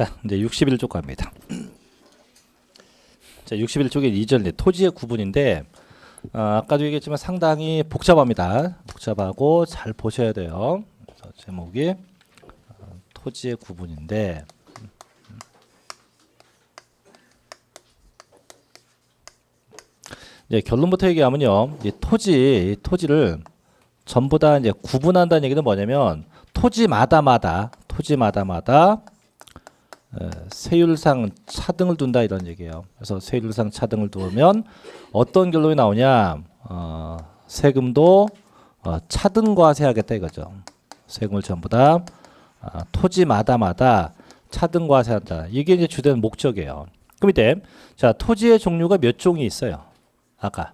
자, 이제 61쪽 갑니다. 자, 61쪽에 2절 토지의 구분인데 아까도 얘기했지만 상당히 복잡합니다. 복잡하고 잘 보셔야 돼요. 그래서 제목이 토지의 구분인데 이제 결론부터 얘기하면요, 이 토지를 전부 다 이제 구분한다는 얘기는 뭐냐면 토지마다 세율상 차등을 둔다 이런 얘기예요. 그래서 세율상 차등을 두면 어떤 결론이 나오냐? 세금도 차등과세하겠다 이거죠. 세금을 전부 다 토지마다 차등과세한다. 이게 이제 주된 목적이에요. 그럼 이때 자 토지의 종류가 몇 종이 있어요? 아까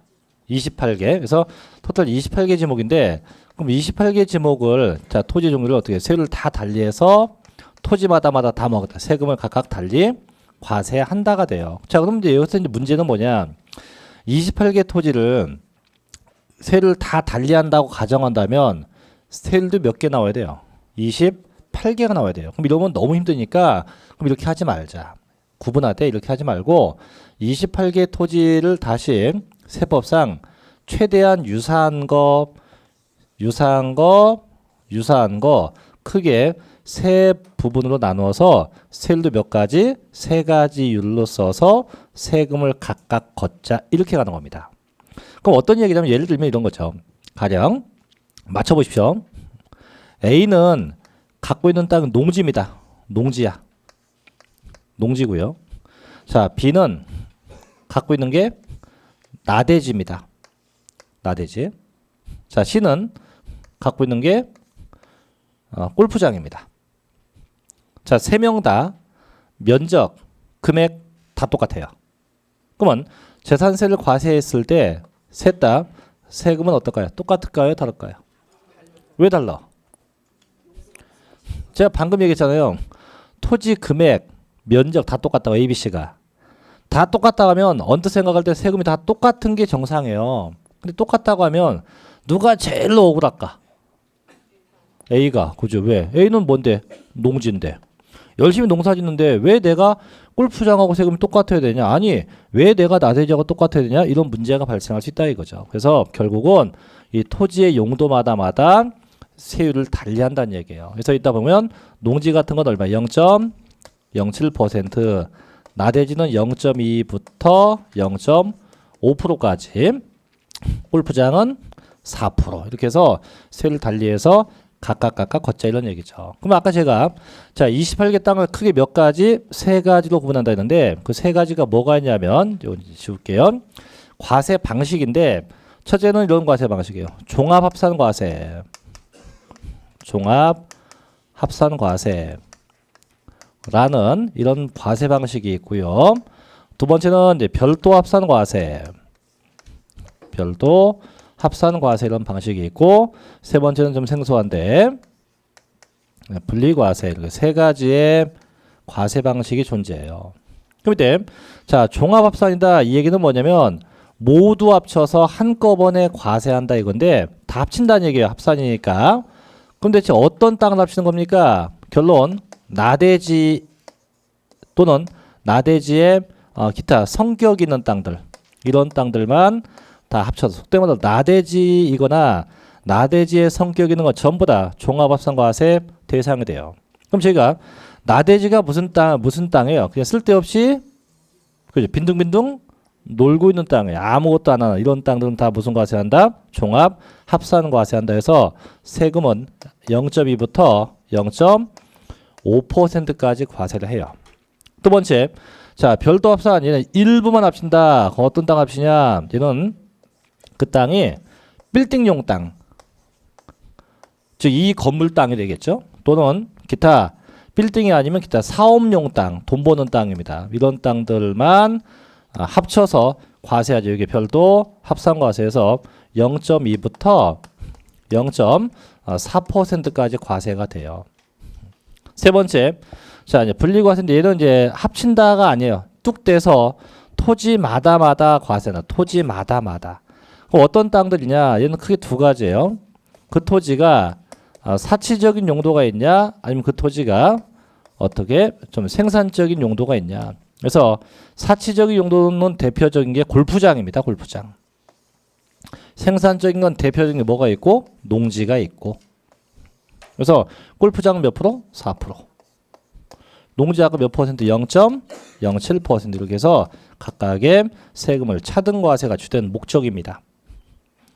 28개. 그래서 토탈 28개 지목인데 그럼 28개 지목을 자 토지 종류를 어떻게 세율을 다 달리해서 토지마다 다 먹었다. 세금을 각각 달리 과세한다가 돼요. 자, 그럼 이제 여기서 이제 문제는 뭐냐? 28개 토지를 세율을 다 달리한다고 가정한다면 세율도 몇 개 나와야 돼요? 28개가 나와야 돼요. 그럼 이러면 너무 힘드니까 그럼 이렇게 하지 말자. 구분하되 이렇게 하지 말고 28개 토지를 다시 세법상 최대한 유사한 거 크게 세 부분으로 나누어서 세율도 몇 가지? 세 가지 율로 써서 세금을 각각 걷자 이렇게 가는 겁니다. 그럼 어떤 얘기냐면 예를 들면 이런 거죠. 가령 맞춰보십시오. A는 갖고 있는 땅은 농지입니다. 농지고요. 자, B는 갖고 있는 게 나대지입니다. 나대지. 자, C는 갖고 있는 게 골프장입니다. 자, 세 명 다 면적, 금액 다 똑같아요. 그러면 재산세를 과세했을 때 셋 다 세금은 어떨까요? 똑같을까요? 다를까요? 왜 달라? 제가 방금 얘기했잖아요. 토지, 금액, 면적 다 똑같다고 ABC가. 다 똑같다고 하면 언뜻 생각할 때 세금이 다 똑같은 게 정상이에요. 근데 똑같다고 하면 누가 제일로 억울할까? A가. 그죠? 왜? A는 뭔데? 농지인데. 열심히 농사 짓는데 왜 내가 골프장하고 세금이 똑같아야 되냐? 아니, 왜 내가 나대지하고 똑같아야 되냐? 이런 문제가 발생할 수 있다 이거죠. 그래서 결국은 이 토지의 용도마다 세율을 달리한다는 얘기예요. 그래서 이따 보면 농지 같은 건 얼마? 0.07%, 나대지는 0.2부터 0.5%까지, 골프장은 4% 이렇게 해서 세율을 달리해서 각각 걷자 이런 얘기죠. 그럼 아까 제가 자 28개 땅을 크게 몇 가지? 세 가지로 구분한다 했는데 그 세 가지가 뭐가 있냐면 이거 지울게요. 과세 방식인데 첫째는 이런 과세 방식이에요. 종합합산과세. 종합합산과세라는 이런 과세 방식이 있고요. 두 번째는 이제 별도합산과세. 합산과세 이런 방식이 있고 세 번째는 좀 생소한데 분리과세 이렇게 세 가지의 과세 방식이 존재해요. 그럼 이때 자 종합합산이다 이 얘기는 뭐냐면 모두 합쳐서 한꺼번에 과세한다 이건데 다 합친다는 얘기예요. 합산이니까. 그럼 대체 어떤 땅을 합치는 겁니까? 결론 나대지 또는 나대지의 기타 성격 있는 땅들 이런 땅들만 다 합쳐서 속된 말로 나대지이거나 나대지의 성격 있는 것 전부 다 종합합산과세 대상이 돼요. 그럼 저희가 나대지가 무슨 땅이에요? 그냥 쓸데없이 그죠? 빈둥빈둥 놀고 있는 땅이에요. 아무것도 안 하는 이런 땅들은 다 무슨 과세한다? 종합합산과세한다 해서 세금은 0.2부터 0.5%까지 과세를 해요. 두 번째, 자 별도합산 얘는 일부만 합친다. 어떤 땅 합치냐? 얘는 그 땅이 빌딩용 땅, 즉 이 건물 땅이 되겠죠. 또는 기타 빌딩이 아니면 기타 사업용 땅, 돈 버는 땅입니다. 이런 땅들만 합쳐서 과세하죠. 이게 별도 합산과세에서 0.2부터 0.4%까지 과세가 돼요. 세 번째, 자 이제 분리과세인데 얘는 이제 합친다가 아니에요. 뚝 떼서 토지마다 과세나 토지마다. 그럼 어떤 땅들이냐? 얘는 크게 두 가지예요. 그 토지가 사치적인 용도가 있냐? 아니면 그 토지가 어떻게 좀 생산적인 용도가 있냐. 그래서 사치적인 용도는 대표적인 게 골프장입니다. 골프장. 생산적인 건 대표적인 게 뭐가 있고 농지가 있고. 그래서 골프장 몇 프로? 4%. 농지 아까 몇 퍼센트? 0.07% 이렇게 해서 각각의 세금을 차등과세가 주된 목적입니다.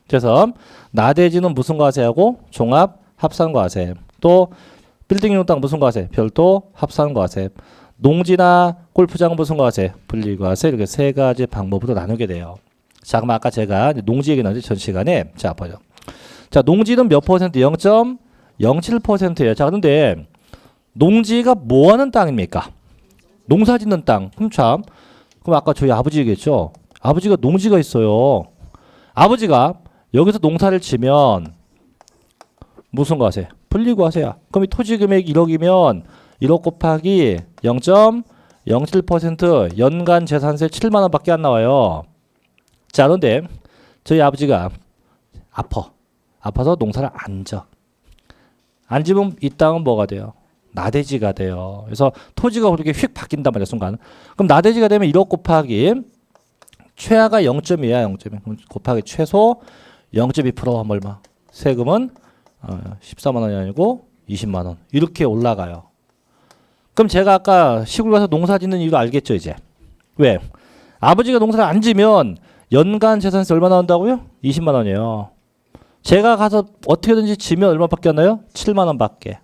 그래서 나대지는 무슨 과세하고 종합 합산과세, 또 빌딩용 땅 무슨 과세? 별도 합산과세, 농지나 골프장 무슨 과세? 분리과세. 이렇게 세 가지 방법으로 나누게 돼요. 자, 그럼 아까 제가 농지 얘기 나눴지 전 시간에. 자, 보죠. 자, 농지는 몇 퍼센트? 0.07%예요. 자, 그런데 농지가 뭐 하는 땅입니까? 농사 짓는 땅. 참. 그럼 아까 저희 아버지 얘기했죠? 아버지가 농지가 있어요. 아버지가 여기서 농사를 치면 무슨 과세? 분리과세야. 그럼 이 토지 금액이 1억이면 1억 곱하기 0.07% 연간 재산세 7만 원밖에 안 나와요. 자, 그런데 저희 아버지가 아파서 농사를 안 져. 안 지면 이 땅은 뭐가 돼요? 나대지가 돼요. 그래서 토지가 그렇게 휙 바뀐단 말이야, 순간. 그럼 나대지가 되면 1억 곱하기 최하가 0.2야, 0.2. 곱하기 최소 0.2% 하면 얼마? 세금은 14만 원이 아니고 20만 원. 이렇게 올라가요. 그럼 제가 아까 시골 가서 농사 짓는 이유를 알겠죠, 이제. 왜? 아버지가 농사를 안 지면 연간 재산세 얼마 나온다고요? 20만 원이에요. 제가 가서 어떻게든지 지면 얼마밖에 안 나요? 7만 원밖에.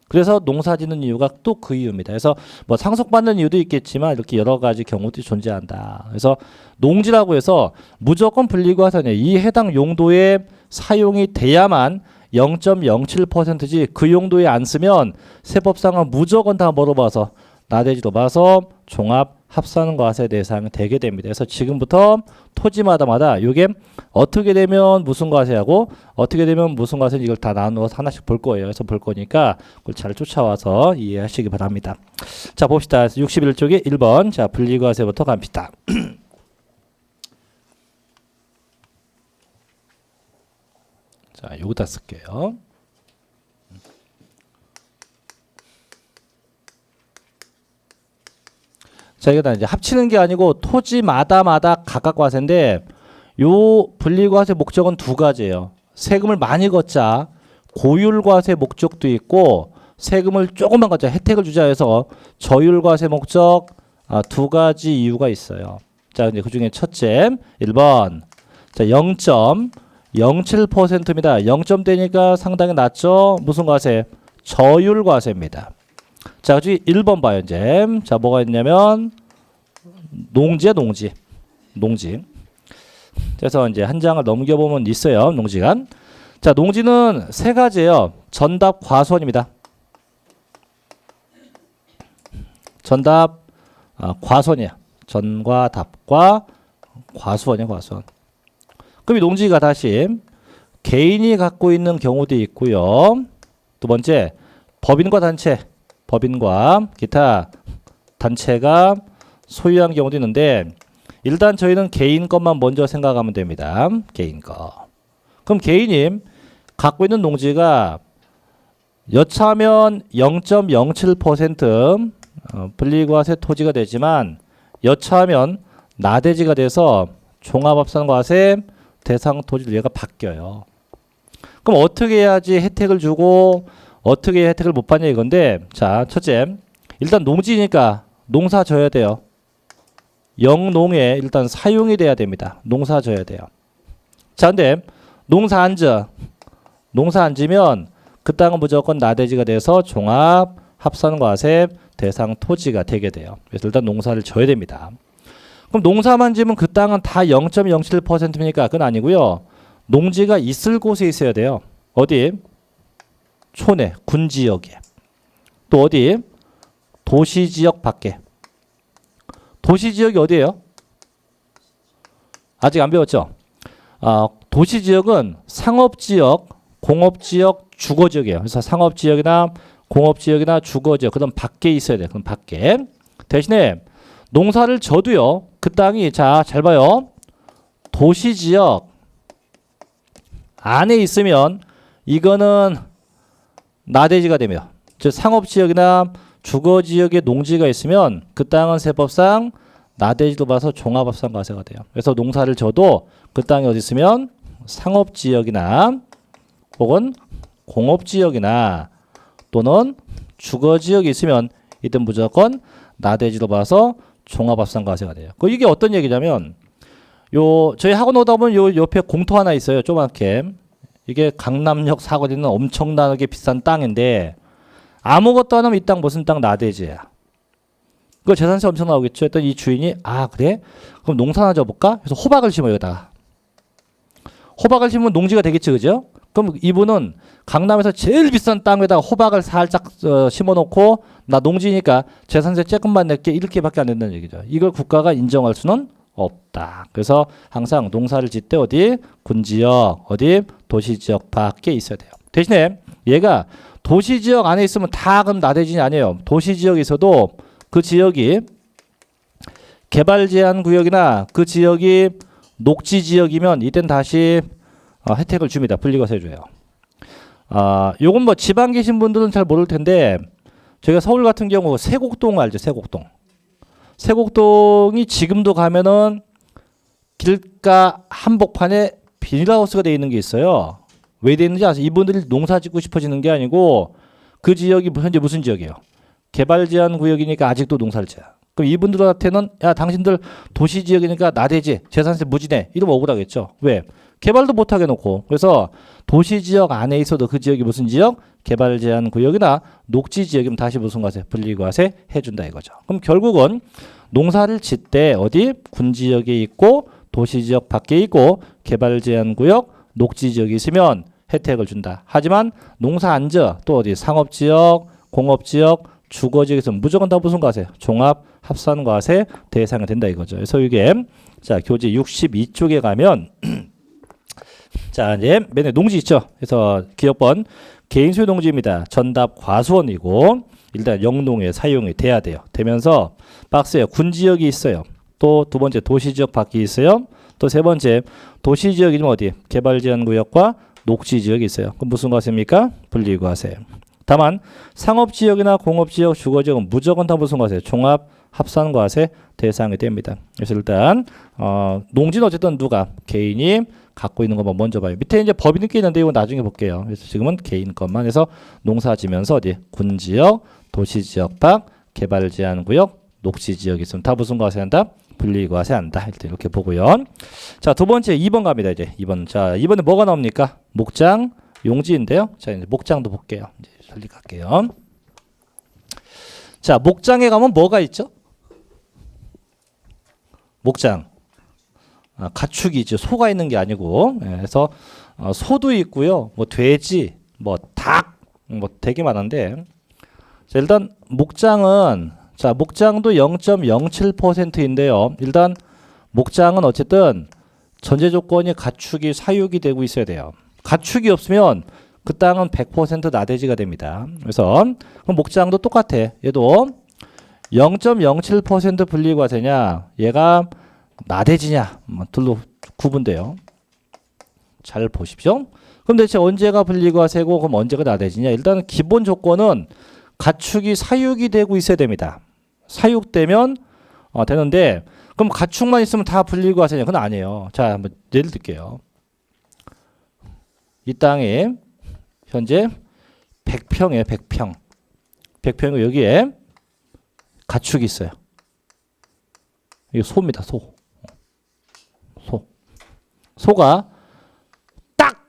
그래서 농사 짓는 이유가 또 그 이유입니다. 그래서 뭐 상속받는 이유도 있겠지만 이렇게 여러 가지 경우들이 존재한다. 그래서 농지라고 해서 무조건 분리과세냐. 이 해당 용도에 사용이 돼야만 0.07%지 그 용도에 안 쓰면 세법상은 무조건 다 물어봐서 나대지로 봐서 종합 합산과세 대상이 되게 됩니다. 그래서 지금부터 토지마다 이게 어떻게 되면 무슨 과세하고 어떻게 되면 무슨 과세 이걸 다 나누어서 하나씩 볼 거예요. 그래서 볼 거니까 그걸 잘 쫓아와서 이해하시기 바랍니다. 자, 봅시다. 61쪽에 1번. 자, 분리과세부터 갑시다. 자, 여기다 쓸게요. 자, 이거 다 이제 합치는 게 아니고 토지마다 각각 과세인데 요 분리과세 목적은 두 가지예요. 세금을 많이 걷자 고율과세 목적도 있고 세금을 조금만 걷자 혜택을 주자 해서 저율과세 목적 두 가지 이유가 있어요. 자, 이제 그 중에 첫째 1번. 자, 0.07%입니다. 0점대니까 상당히 낮죠. 무슨 과세? 저율과세입니다. 자, 그중에 1번 봐요, 이제. 자, 뭐가 있냐면, 농지야, 농지. 그래서 이제 한 장을 넘겨보면 있어요, 농지가. 자, 농지는 세 가지예요. 전답, 과수원입니다. 전답, 과수원이야. 전과 답과 과수원이야, 과수원. 그럼 이 농지가 다시 개인이 갖고 있는 경우도 있고요. 두 번째, 법인과 단체. 법인과 기타 단체가 소유한 경우도 있는데 일단 저희는 개인 것만 먼저 생각하면 됩니다. 개인 거. 그럼 개인이 갖고 있는 농지가 여차하면 0.07% 분리과세 토지가 되지만 여차하면 나대지가 돼서 종합합산과세 대상 토지로 얘가 바뀌어요. 그럼 어떻게 해야지 혜택을 주고 어떻게 해야 혜택을 못 받냐 이건데 자, 첫째 일단 농지니까 농사 져야 돼요. 영농에 일단 사용이 돼야 됩니다. 농사 져야 돼요. 자, 근데 농사 안 져. 농사 안 지면 그 땅은 무조건 나대지가 돼서 종합 합산과세 대상 토지가 되게 돼요. 그래서 일단 농사를 져야 됩니다. 그럼 농사만 지면 그 땅은 다 0.07%입니까? 그건 아니고요. 농지가 있을 곳에 있어야 돼요. 어디? 촌에, 군지역에. 또 어디? 도시지역 밖에. 도시지역이 어디예요? 아직 안 배웠죠? 도시지역은 상업지역, 공업지역, 주거지역이에요. 그래서 상업지역이나 공업지역이나 주거지역, 그다음 밖에 있어야 돼요. 그럼 밖에. 대신에 농사를 져도요. 그 땅이 자, 잘 봐요. 도시지역 안에 있으면 이거는 나대지가 되며 즉 상업지역이나 주거지역에 농지가 있으면 그 땅은 세법상 나대지도 봐서 종합합산 과세가 돼요. 그래서 농사를 져도 그 땅이 어디 있으면 상업지역이나 혹은 공업지역이나 또는 주거지역이 있으면 이때 무조건 나대지도 봐서 종합합산 과세가 돼요. 이게 어떤 얘기냐면 저희 학원 오다 보면 요 옆에 공터 하나 있어요. 조그맣게. 이게 강남역 사거리에 있는 엄청나게 비싼 땅인데 아무것도 안 하면 이 땅 무슨 땅 나대지야. 그 재산세 엄청 나오겠죠. 했더니 이 주인이 그래? 그럼 농사 하나 져볼까? 그래서 호박을 심어요. 여기다가. 호박을 심으면 농지가 되겠지. 그죠? 그럼 이분은 강남에서 제일 비싼 땅에다가 호박을 살짝 심어놓고 나 농지니까 재산세 조금만 낼게 이렇게밖에 안 된다는 얘기죠. 이걸 국가가 인정할 수는 없다. 그래서 항상 농사를 짓 때 어디 군지역, 어디 도시지역 밖에 있어야 돼요. 대신에 얘가 도시지역 안에 있으면 다 그럼 나대지는 아니에요. 도시지역에 있어도 그 지역이 개발 제한 구역이나 그 지역이 녹지 지역이면 이땐 다시 혜택을 줍니다. 분리과세 줘요. 요건 뭐 지방 계신 분들은 잘 모를 텐데 저희가 서울 같은 경우 세곡동 알죠? 세곡동. 세곡동이 지금도 가면은 길가 한복판에 비닐하우스가 되어 있는 게 있어요. 왜 되어 있는지 아세요? 이분들이 농사 짓고 싶어지는 게 아니고 그 지역이 현재 무슨 지역이에요? 개발 제한 구역이니까 아직도 농사를 지어요. 그럼 이분들한테는 야 당신들 도시 지역이니까 나대지 재산세 무지내 이러면 억울하겠죠. 왜? 개발도 못하게 놓고. 그래서 도시 지역 안에 있어도 그 지역이 무슨 지역? 개발 제한 구역이나 녹지 지역이면 다시 무슨 과세? 분리과세 해준다 이거죠. 그럼 결국은 농사를 짓 때 어디? 군지역에 있고 도시지역 밖에 있고 개발 제한 구역, 녹지 지역이 있으면 혜택을 준다. 하지만 농사 안 져 또 어디? 상업지역, 공업지역, 주거지역에서 무조건 다 무슨 과세? 종합 합산 과세 대상이 된다 이거죠. 그래서 이게 자 교재 62쪽에 가면 자 이제 맨에 농지 있죠. 그래서 기업번 개인 소유 농지입니다. 전답 과수원이고 일단 영농에 사용이 돼야 돼요. 되면서 박스에 군지역이 있어요. 또 두 번째 도시지역 밖에 있어요. 또 세 번째 도시지역이면 어디? 개발제한구역과 녹지지역이 있어요. 그럼 무슨 과세입니까? 분리과세. 다만 상업지역이나 공업지역, 주거지역은 무조건 다 무슨 과세? 종합 합산과세 대상이 됩니다. 그래서 일단 농지는 어쨌든 누가? 개인이 갖고 있는 것만 먼저 봐요. 밑에 이제 법인이 꽤 있는데 이건 나중에 볼게요. 그래서 지금은 개인 것만 해서 농사 지면서 어디? 군지역, 도시지역 밖, 개발제한구역, 녹지지역 있으면 다 무슨 과세한다? 분리과세한다. 이렇게 보고요. 자, 두 번째 2번 갑니다. 이제 2번. 자, 이번에 뭐가 나옵니까? 목장, 용지인데요. 자, 이제 목장도 볼게요. 이제 빨리 갈게요. 자, 목장에 가면 뭐가 있죠? 목장. 가축이 있죠. 소가 있는 게 아니고. 그래서 소도 있고요. 뭐 돼지, 뭐 닭, 뭐 되게 많은데. 자, 일단 목장은 자, 목장도 0.07%인데요. 일단 목장은 어쨌든 전제 조건이 가축이 사육이 되고 있어야 돼요. 가축이 없으면 그 땅은 100% 나대지가 됩니다. 그래서 그럼 목장도 똑같아. 얘도 0.07% 분리과세냐, 얘가 나대지냐, 둘로 구분돼요. 잘 보십시오. 그럼 대체 언제가 분리과세고 그럼 언제가 나대지냐? 일단 기본 조건은 가축이 사육이 되고 있어야 됩니다. 사육되면 되는데 그럼 가축만 있으면 다 분리과세냐? 그건 아니에요. 자, 한번 예를 들게요. 이 땅에 현재 100평이에요. 100평. 100평이고 여기에 가축이 있어요. 이게 소입니다. 소. 소가 딱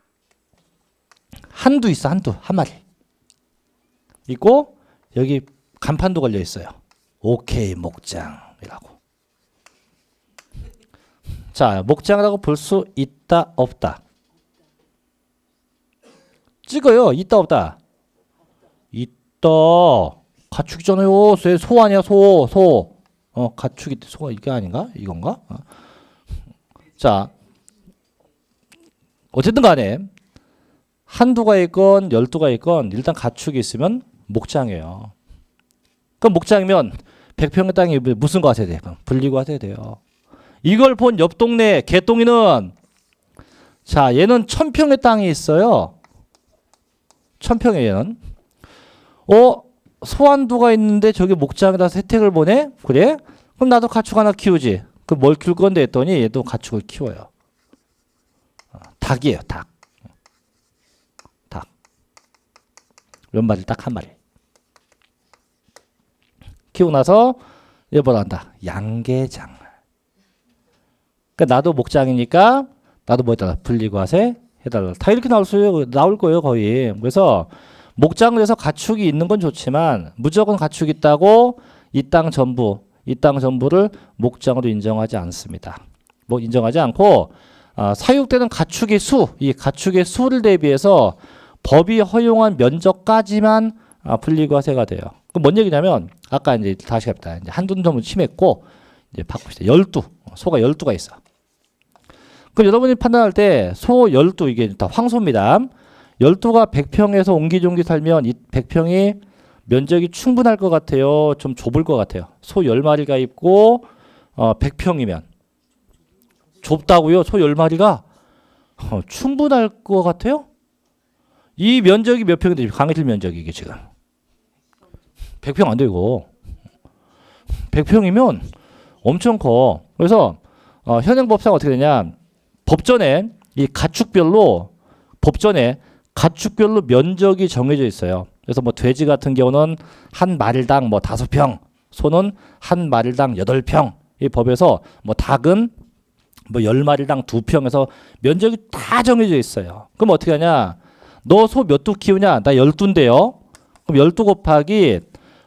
한두 있어. 한 마리. 있고 여기 간판도 걸려 있어요. 오케이 목장이라고. 자, 목장이라고 볼 수 있다 없다? 찍어요. 있다 없다? 있다. 가축이잖아요. 소 아니야? 소. 가축이 소가 이게 아닌가? 이건가? 자, 어쨌든 간에 한두가 있건 12가 있건 일단 가축이 있으면 목장이에요. 그럼 목장이면 100평의 땅이 무슨 과세 돼요? 분리과세 돼요. 이걸 본 옆 동네 개똥이는 자, 얘는 1000평의 땅이 있어요. 1000평에 얘는 소한두가 있는데 저기 목장에다 혜택을 보내? 그래? 그럼 나도 가축 하나 키우지. 그 뭘 키울 건데 했더니 얘도 가축을 키워요. 닭이에요, 닭. 닭. 몇 마리? 딱 한 마리. 키우고 나서 얘 뭐라 한다? 양계장. 그러니까 나도 목장이니까 나도 뭐 해달라? 분리과세 해달라. 다 이렇게 나올 거예요, 거의. 그래서 목장에서 가축이 있는 건 좋지만 무조건 가축이 있다고 이 땅 전부를 목장으로 인정하지 않습니다. 뭐 인정하지 않고 사육되는 가축의 수, 이 가축의 수를 대비해서 법이 허용한 면적까지만 분리과세가 돼요. 그럼 뭔 얘기냐면 아까 이제 다시 합니다. 이제 한두 점을 침했고 이제 바꿉시다. 12, 소가 12가 있어. 그럼 여러분이 판단할 때 소 12, 이게 다 황소입니다. 12가 100평에서 옹기종기 살면 이 100평이 면적이 충분할 것 같아요? 좀 좁을 것 같아요? 소 10마리가 있고 100평이면 좁다고요? 소 10마리가 충분할 것 같아요? 이 면적이 몇 평인데 강해질 면적이 이게 지금 100평 안 되고 100평이면 엄청 커. 그래서 현행법상 어떻게 되냐, 법전에 이 가축별로 면적이 정해져 있어요. 그래서 뭐 돼지 같은 경우는 한 마리당 뭐 5평, 소는 한 마리당 8평. 이 법에서 뭐 닭은 뭐 10마리당 2평에서 면적이 다 정해져 있어요. 그럼 어떻게 하냐? 너 소 몇 두 키우냐? 나 12인데요. 그럼 12 곱하기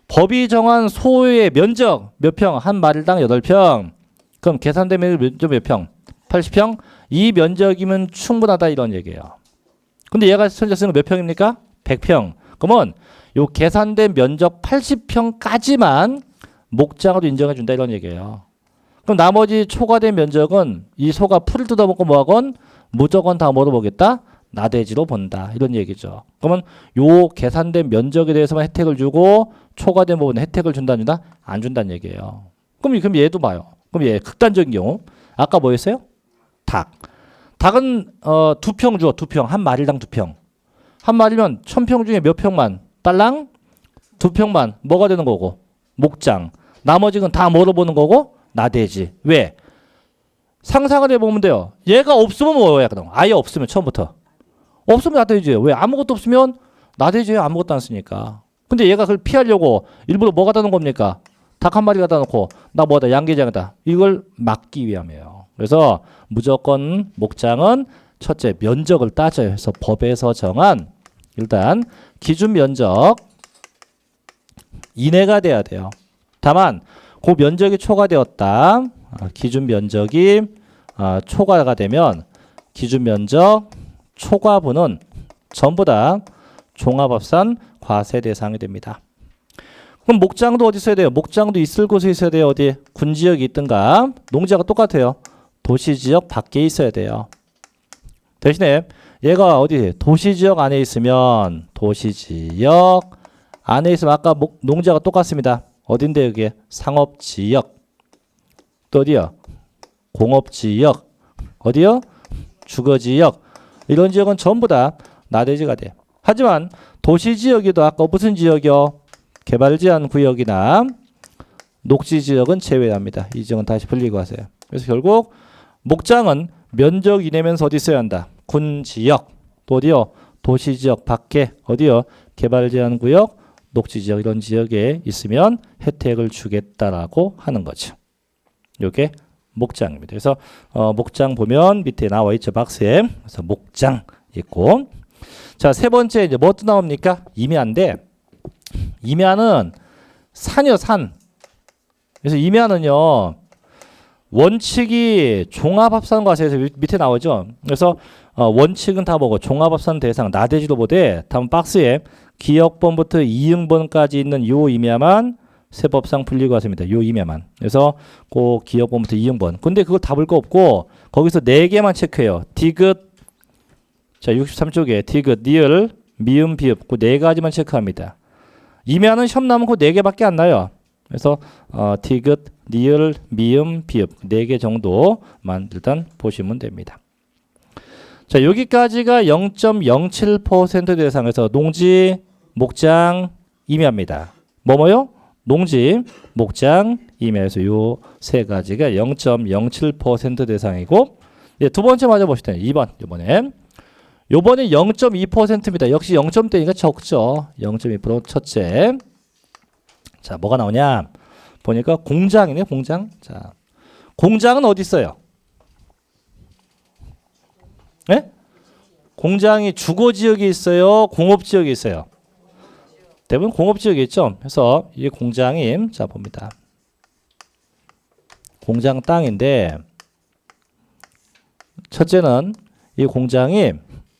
법이 정한 소의 면적 몇 평? 한 마리당 8평. 그럼 계산되면 면적 몇 평? 80평? 이 면적이면 충분하다 이런 얘기예요. 근데 얘가 현재 쓰는 몇 평입니까? 100평. 그러면 요 계산된 면적 80평까지만 목장으로 인정해 준다 이런 얘기예요. 그럼 나머지 초과된 면적은 이 소가 풀을 뜯어먹고 뭐하건 무조건 다 뭐로 보겠다? 나대지로 본다 이런 얘기죠. 그러면 요 계산된 면적에 대해서만 혜택을 주고 초과된 부분에 혜택을 준다 안 준다? 안 준다는 얘기예요. 그럼 얘도 봐요. 그럼 얘 극단적인 경우 아까 뭐였어요? 닭. 닭은 2평 줘. 2평. 한 마리당 2평. 한 마리면 1000평 중에 몇 평만? 딸랑 2평만 뭐가 되는 거고? 목장. 나머지는 다 뭐로 보는 거고? 나대지. 왜? 상상을 해보면 돼요. 얘가 없으면 뭐야? 그럼 아예 없으면 처음부터. 없으면 나대지예요. 왜? 아무것도 없으면 나대지예요. 아무것도 안 쓰니까. 근데 얘가 그걸 피하려고 일부러 뭐 갖다 놓은 겁니까? 닭 한 마리 갖다 놓고 나 뭐다? 양계장이다. 이걸 막기 위함이에요. 그래서 무조건 목장은 첫째 면적을 따져요. 그래서 법에서 정한 일단 기준 면적 이내가 돼야 돼요. 다만 그 면적이 초과되었다. 기준 면적이 초과가 되면 기준 면적 초과분은 전부 다 종합합산 과세 대상이 됩니다. 그럼 목장도 어디 있어야 돼요? 목장도 있을 곳에 있어야 돼요. 어디? 군지역이 있든가 농지하고 똑같아요. 도시지역 밖에 있어야 돼요. 대신에 얘가 어디? 도시지역 안에 있으면 아까 농지하고 똑같습니다. 어딘데 여기? 상업지역. 또 어디요? 공업지역. 어디요? 주거지역. 이런 지역은 전부 다 나대지가 돼요. 하지만 도시지역에도 아까 무슨 지역이요? 개발제한 구역이나 녹지지역은 제외합니다. 이 지역은 다시 분리과세요. 그래서 결국 목장은 면적 이내면서 어디 있어야 한다? 군지역. 또 어디요? 도시지역 밖에 어디요? 개발제한구역, 녹지지역 이런 지역에 있으면 혜택을 주겠다라고 하는 거죠. 이게 목장입니다. 그래서 목장 보면 밑에 나와 있죠. 박스에. 그래서 목장 있고. 자, 세 번째 이제 뭐 또 나옵니까? 임야인데 임야는 산이요, 산. 그래서 임야는요. 원칙이 종합합산과세에서 밑에 나오죠. 그래서 원칙은 다 뭐고 종합합산 대상 나대지로 보되 다음 박스에 기역번부터 이응번까지 있는 요 임야만 세법상 분리과세입니다. 요 임야만. 그래서 그 기역번부터 이응번. 근데 그거 다 볼 거 없고 거기서 4개만 체크해요. 디귿. 자, 63쪽에 디귿, 니을, 미음, 비읍. 그 4가지만 체크합니다. 임야는 시험 나면 그 4개밖에 안 나요. 그래서 디귿, 니을, 미음, 비읍 4개 정도만 일단 보시면 됩니다. 자, 여기까지가 0.07% 대상에서 농지, 목장, 임야입니다. 뭐뭐요? 농지, 목장, 임야에서 요 세 가지가 0.07% 대상이고 네, 두 번째 맞아보시다. 2번 이번에 0.2%입니다. 역시 0점대니까 적죠. 0.2% 첫째. 자, 뭐가 나오냐? 보니까 공장이네, 공장. 자, 공장은 어디 있어요? 네? 공장이 주거 지역에 있어요? 공업 지역에 있어요? 대부분 공업 지역에 있죠. 그래서 이게 공장이 자 봅니다. 공장 땅인데 첫째는 이 공장이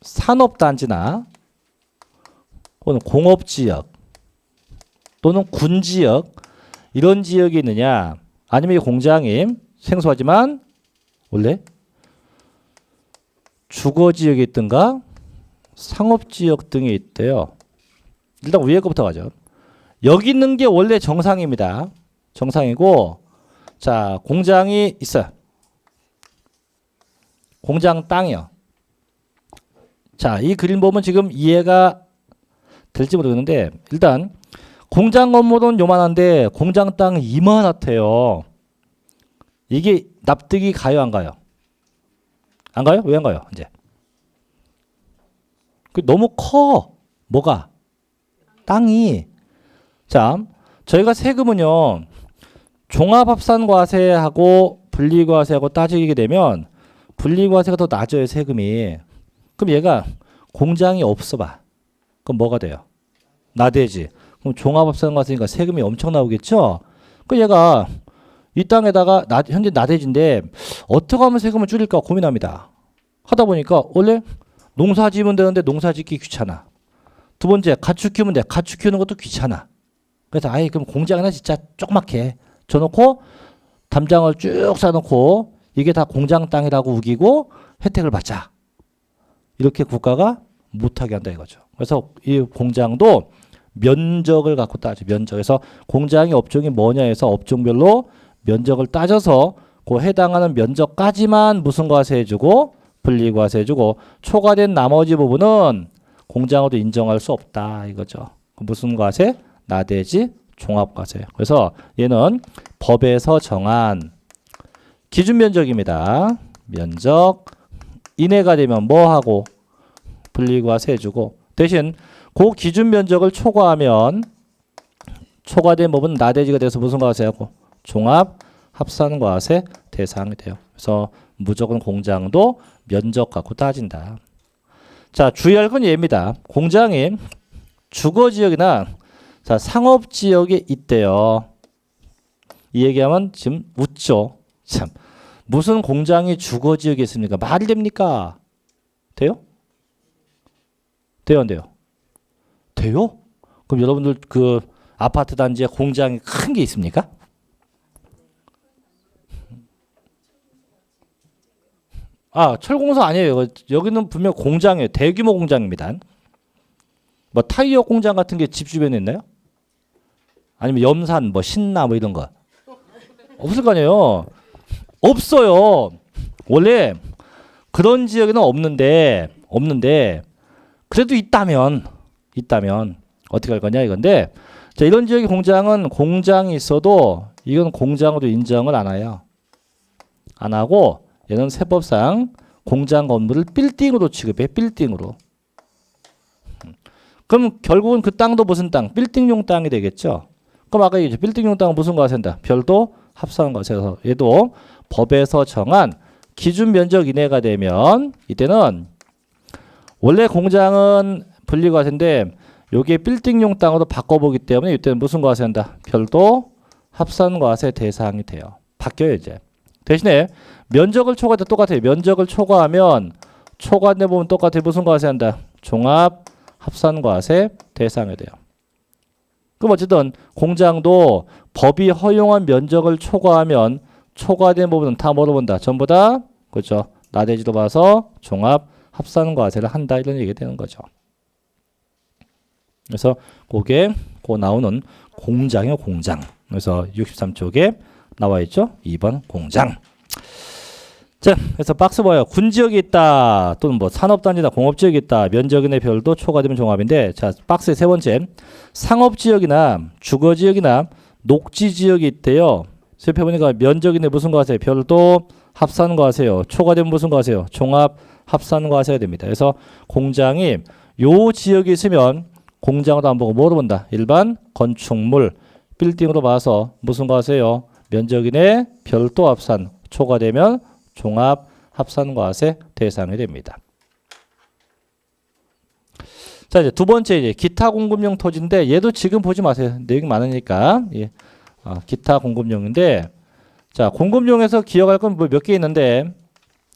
산업단지나 또는 공업지역 또는 군지역 이런 지역이 있느냐 아니면 이 공장이 생소하지만 원래 주거지역에 있든가 상업지역 등에 있대요. 일단 위에 거부터 가죠. 여기 있는 게 원래 정상입니다. 정상이고 자 공장이 있어요. 공장 땅이요. 자, 이 그림 보면 지금 이해가 될지 모르겠는데 일단 공장 건물은 요만한데 공장 땅이 이만하대요. 이게 납득이 가요 안 가요? 안 가요? 왜 안 가요? 이제 너무 커. 뭐가? 땅이. 자, 저희가 세금은요. 종합합산과세하고 분리과세하고 따지게 되면 분리과세가 더 낮아요 세금이. 그럼 얘가 공장이 없어 봐. 그럼 뭐가 돼요? 나대지. 그럼 종합합산과세니까 세금이 엄청 나오겠죠? 그 얘가 이 땅에다가 현재 나대지인데 어떻게 하면 세금을 줄일까 고민합니다. 하다 보니까 원래 농사 지으면 되는데 농사 짓기 귀찮아. 두 번째 가축 키우면 돼. 가축 키우는 것도 귀찮아. 그래서 아예 그럼 공장 하나 진짜 조그맣게 줘놓고 담장을 쭉 쌓아놓고 이게 다 공장 땅이라고 우기고 혜택을 받자. 이렇게 국가가 못하게 한다 이거죠. 그래서 이 공장도 면적을 갖고 따져. 면적에서 공장의 업종이 뭐냐 해서 업종별로 면적을 따져서 그 해당하는 면적까지만 무슨 과세 해주고 분리과세 해주고 초과된 나머지 부분은 공장으로 인정할 수 없다 이거죠. 무슨 과세? 나대지 종합과세. 그래서 얘는 법에서 정한 기준 면적입니다. 면적 이내가 되면 뭐 하고 분리과세 해주고 대신 그 기준 면적을 초과하면 초과된 부분 나대지가 돼서 무슨 과세하고 종합 합산과세 대상이 돼요. 그래서 무조건 공장도 면적 갖고 따진다. 자, 주의할 건 얘입니다. 공장이 주거지역이나 자, 상업지역에 있대요. 이 얘기하면 지금 웃죠. 참, 무슨 공장이 주거지역에 있습니까? 말이 됩니까? 돼요? 돼요, 안 돼요? 돼요? 그럼 여러분들 그 아파트 단지에 공장이 큰 게 있습니까? 아, 철공사 아니에요. 여기는 분명 공장이에요. 대규모 공장입니다. 뭐 타이어 공장 같은 게 집 주변에 있나요? 아니면 염산, 뭐 신나 뭐 이런 거 없을 거 아니에요. 없어요. 원래 그런 지역에는 없는데 그래도 있다면 어떻게 할 거냐 이건데 자, 이런 지역의 공장은 공장이 있어도 이건 공장으로 인정을 안 해요. 안 하고 얘는 세법상 공장 건물을 빌딩으로 취급해. 빌딩으로. 그럼 결국은 그 땅도 무슨 땅? 빌딩용 땅이 되겠죠. 그럼 아까 얘기했죠. 빌딩용 땅은 무슨 과세인다? 별도 합산과세에서 얘도 법에서 정한 기준 면적 이내가 되면 이때는 원래 공장은 분리과세인데 요게 빌딩용 땅으로 바꿔보기 때문에 이때는 무슨 과세한다? 별도 합산과세 대상이 돼요. 바뀌어요 이제. 대신에 면적을 초과할 때 똑같아요. 면적을 초과하면 초과된 부분 똑같아요. 무슨 과세한다? 종합 합산과세 대상이 돼요. 그럼 어쨌든 공장도 법이 허용한 면적을 초과하면 초과된 부분은 다 뭐로 본다? 전부 다 그렇죠. 나대지로 봐서 종합 합산과세를 한다 이런 얘기가 되는 거죠. 그래서 그게 나오는 공장이요 공장. 그래서 63쪽에 나와 있죠. 2번 공장. 자, 그래서 박스 뭐예요? 군지역이 있다. 또는 뭐 산업단지다. 공업지역이 있다. 면적인의 별도 초과되면 종합인데, 자, 박스의 세 번째. 상업지역이나 주거지역이나 녹지지역이 있대요. 살펴보니까 면적인의 무슨 거 하세요? 별도 합산 거 하세요. 초과되면 무슨 거 하세요? 종합 합산 거 하셔야 됩니다. 그래서 공장이 요 지역에 있으면 공장으로 안 보고 뭐로 본다? 일반 건축물, 빌딩으로 봐서 무슨 거 하세요? 면적인의 별도 합산 초과되면 종합 합산과세 대상이 됩니다. 자, 이제 두 번째 이제 기타 공급용 토지인데 얘도 지금 보지 마세요. 내용이 많으니까. 예. 기타 공급용인데 자, 공급용에서 기억할 건 몇 개 있는데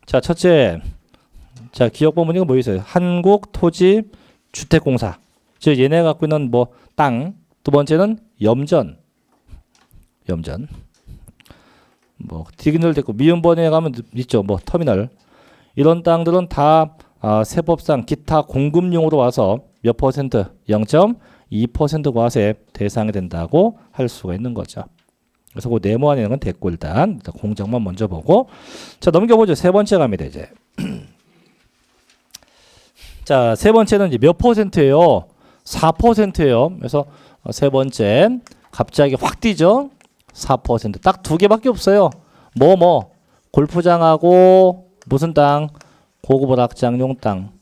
자, 첫째. 자, 기억 본문이 뭐 있어요? 한국토지주택공사. 즉 얘네가 갖고 있는 뭐 땅. 두 번째는 염전. 뭐 디그널 됐고 미음번에 가면 있죠. 뭐 터미널. 이런 땅들은 다 세법상 기타 공급용으로 와서 몇 퍼센트? 0.2% 과세 대상이 된다고 할 수가 있는 거죠. 그래서 그 네모 안에 있는 건 됐고 일단 공정만 먼저 보고 자 넘겨보죠. 세 번째 갑니다 이제. 자, 세 번째는 이제 몇 퍼센트예요? 4%예요. 그래서 세 번째 갑자기 확 뛰죠. 4%. 딱 두 개밖에 없어요. 골프장하고 무슨 땅? 고급 오락장용 땅.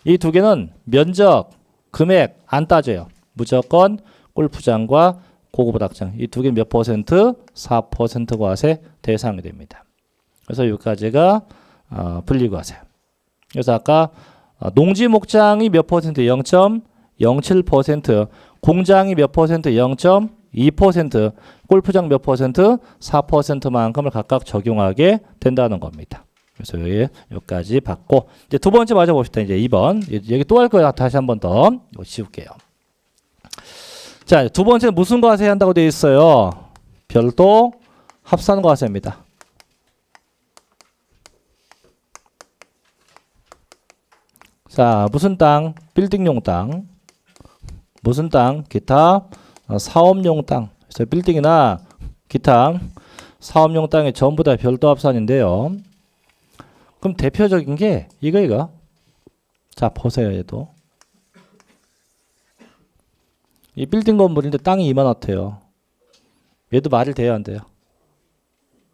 이 두 개는 면적, 금액 안 따져요. 무조건 골프장과 고급 오락장. 이 두 개 몇 퍼센트? 4% 과세 대상이 됩니다. 그래서 여기까지가 분리과세. 그래서 아까 농지 목장이 몇 퍼센트? 0.07%. 공장이 몇 퍼센트? 0.2%, 골프장 몇 퍼센트? 4%만큼을 각각 적용하게 된다는 겁니다. 그래서 여기까지 받고 이제 두 번째 맞아봅시다. 이제 2번 여기 또 할 거예요. 다시 한 번 더 지울게요. 자, 두 번째는 무슨 과세 한다고 되어 있어요? 별도 합산 과세입니다. 자, 무슨 땅? 빌딩용 땅. 무슨 땅? 기타 사업용 땅. 그래서 빌딩이나 기타 사업용 땅이 전부 다 별도 합산인데요. 그럼 대표적인 게 이거. 자, 보세요. 얘도. 이 빌딩 건물인데 땅이 이만하대요. 얘도 말이 돼요, 안 돼요?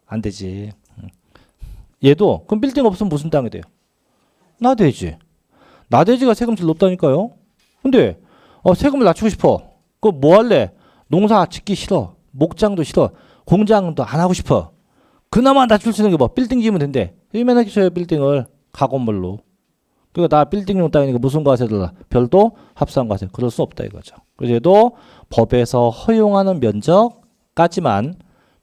안 되지. 얘도 그럼 빌딩 없으면 무슨 땅이 돼요? 나대지. 나대지가 세금 제일 높다니까요. 근데 세금을 낮추고 싶어. 그거 뭐 할래? 농사 짓기 싫어. 목장도 싫어. 공장도 안 하고 싶어. 그나마 낮출 수 있는 게 뭐? 빌딩 지으면 된대. 얼마나 키워요 빌딩을 가건물로. 그러니까 나 빌딩용 땅이니까 무슨 과세들라? 별도 합산과세. 그럴 수 없다 이거죠. 그래서 얘도 법에서 허용하는 면적까지만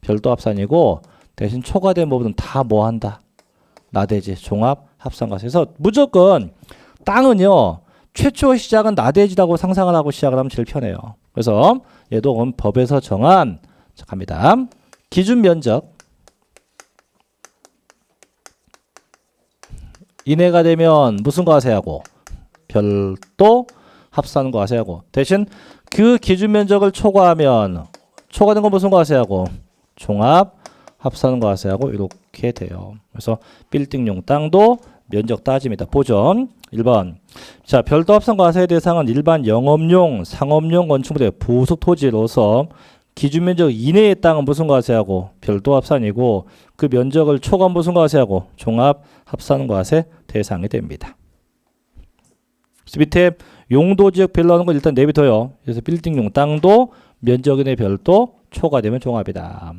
별도 합산이고 대신 초과된 부분은 다 뭐 한다? 나대지 종합 합산과세. 그래서 무조건 땅은요. 최초 시작은 나대지라고 상상을 하고 시작을 하면 제일 편해요. 그래서 얘도 법에서 정한 갑니다. 기준 면적 이내가 되면 무슨 과세하고 별도 합산 과세하고 대신 그 기준 면적을 초과하면 초과된 건 무슨 과세하고 종합 합산 과세하고 이렇게 돼요. 그래서 빌딩용 땅도 면적 따집니다. 보전 1번. 자, 별도 합산 과세의 대상은 일반 영업용, 상업용 건축물의 부속 토지로서 기준 면적 이내의 땅은 무슨 과세하고 별도 합산이고 그 면적을 초과한 무슨 과세하고 종합 합산 과세 대상이 됩니다. 그래서 밑에 용도 지역 별로 하는 건 일단 내비둬요. 그래서 빌딩용 땅도 면적인의 별도 초과되면 종합이다.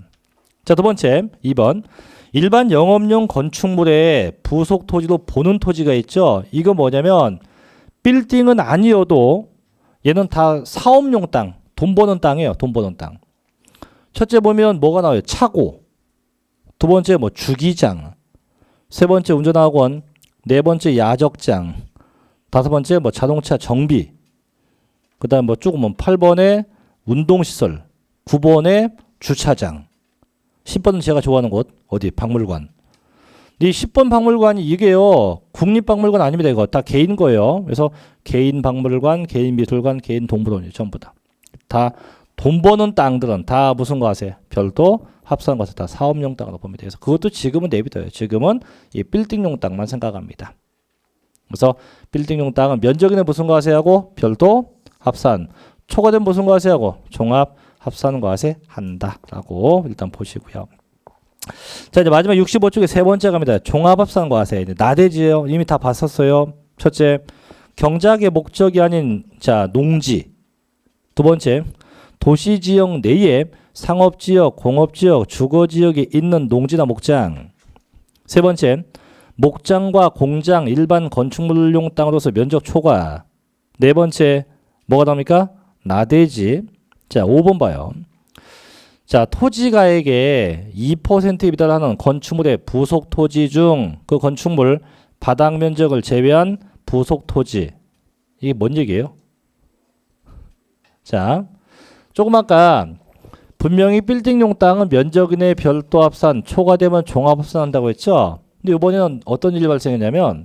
자, 두 번째 2번. 일반 영업용 건축물의 부속 토지로 보는 토지가 있죠. 이거 뭐냐면 빌딩은 아니어도 얘는 다 사업용 땅, 돈 버는 땅이에요. 돈 버는 땅. 첫째 보면 뭐가 나와요? 차고. 두 번째 뭐 주기장. 세 번째 운전학원. 네 번째 야적장. 다섯 번째 뭐 자동차 정비. 그다음 뭐 쭉 뭐 8번에 운동시설. 9번에 주차장. 10번은 제가 좋아하는 곳 어디? 박물관. 이 10번 박물관이 이게요. 국립박물관 아닙니다. 이거 다 개인 거예요. 그래서 개인 박물관, 개인 미술관, 개인 동물원이에요. 전부 다. 다 돈 버는 땅들은 다 무슨 과세? 별도 합산 과세 다 사업용 땅으로 봅니다. 그래서 그것도 지금은 내비둬요. 지금은 이 빌딩용 땅만 생각합니다. 그래서 빌딩용 땅은 면적에는 무슨 과세하고 별도 합산, 초과된 무슨 과세하고 종합 합산 과세 한다라고 일단 보시고요. 자, 이제 마지막 65쪽에 세 번째 갑니다. 종합 합산 과세. 나대지예요. 이미 다 봤었어요. 첫째, 경작의 목적이 아닌 자 농지. 두 번째, 도시지역 내에 상업지역, 공업지역, 주거지역이 있는 농지나 목장. 세 번째, 목장과 공장, 일반 건축물용 땅으로서 면적 초과. 네 번째, 뭐가 나옵니까? 나대지. 자, 5번 봐요. 자, 토지가액의 2%에 미달하는 건축물의 부속 토지 중 그 건축물 바닥 면적을 제외한 부속 토지. 이게 뭔 얘기예요? 자, 조금 아까 분명히 빌딩용 땅은 면적 이내 별도 합산, 초과되면 종합 합산한다고 했죠? 근데 이번에는 어떤 일이 발생했냐면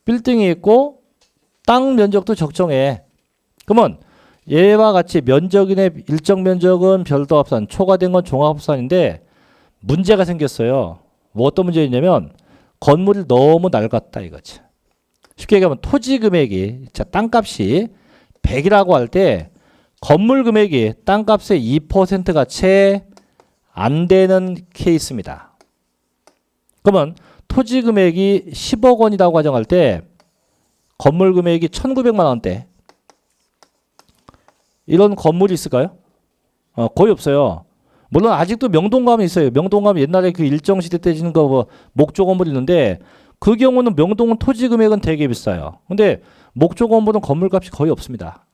빌딩이 있고 땅 면적도 적정해. 그러면 얘와 같이 면적 이내 일정 면적은 별도 합산, 초과된 건 종합 합산인데 문제가 생겼어요. 뭐 어떤 문제가 있냐면 건물이 너무 낡았다 이거지. 쉽게 얘기하면 토지 금액이, 자, 땅값이 100이라고 할 때 건물 금액이 땅값의 2%가 채 안 되는 케이스입니다. 그러면 토지 금액이 10억 원이라고 가정할 때 건물 금액이 1,900만 원대. 이런 건물이 있을까요? 거의 없어요. 물론 아직도 명동감이 있어요. 명동감이 옛날에 그 일정시대 때 지는 거 뭐 목조 건물이 있는데 그 경우는 명동은 토지 금액은 되게 비싸요. 근데 목조 건물은 건물값이 거의 없습니다.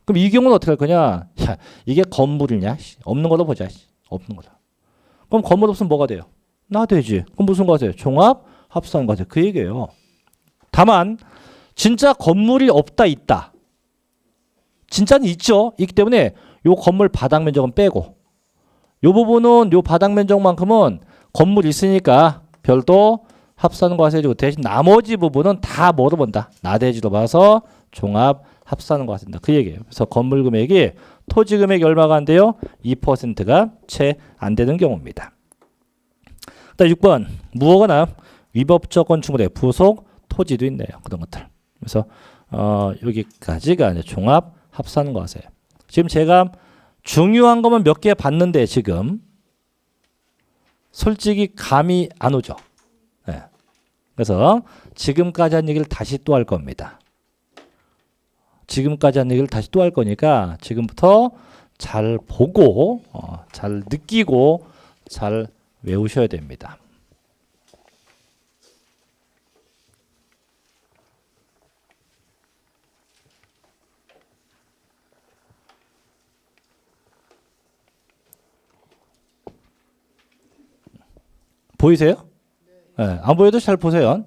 그럼 이 경우는 어떻게 할 거냐? 야, 이게 건물이냐? 없는 걸로 보자. 없는 거다. 그럼 건물 없으면 뭐가 돼요? 나되지. 그럼 무슨 과세? 종합 합산 과세. 그 얘기예요. 다만 진짜 건물이 없다 있다. 진짜는 있죠. 있기 때문에 요 건물 바닥 면적은 빼고 요 부분은 요 바닥 면적만큼은 건물 있으니까 별도 합산 과세해주고 대신 나머지 부분은 다 뭐로 본다? 나대지로 봐서 종합 합산 과세인다. 그 얘기예요. 그래서 건물 금액이 토지 금액이 얼마가 안 돼요? 2%가 채 안 되는 경우입니다. 그다음 6번 무허가나 위법적 건축물의 부속 토지도 있네요. 그런 것들. 그래서 여기까지가 이제 종합 합산 과세. 지금 제가 중요한 것만 몇 개 봤는데 지금 솔직히 감이 안 오죠. 네. 그래서 지금까지 한 얘기를 다시 또 할 겁니다. 지금까지 한 얘기를 다시 또 할 거니까 지금부터 잘 보고 잘 느끼고 잘 외우셔야 됩니다. 보이세요? 네, 안 보여도 잘 보세요.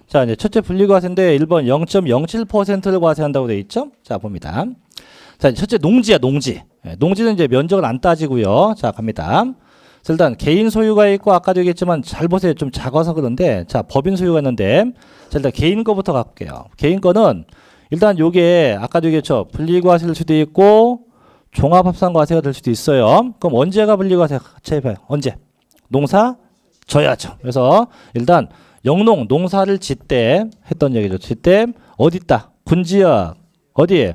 자, 이제 첫째 분리과세인데 1번 0.07%를 과세한다고 되어 있죠? 자, 봅니다. 자, 첫째 농지야, 농지. 네, 농지는 이제 면적을 안 따지고요. 자, 갑니다. 자, 일단 개인 소유가 있고 아까도 얘기했지만 잘 보세요. 좀 작아서 그런데 자, 법인 소유가 있는데 자, 일단 개인 거부터 갈게요. 개인 거는 일단 요게 아까도 얘기했죠. 분리과세일 수도 있고 종합합산과세가 될 수도 있어요. 그럼 언제가 분리과세 체입해요? 언제? 농사 져야죠. 그래서 일단 영농 농사를 짓때 했던 얘기죠. 짓때 어디 있다? 군지역 어디?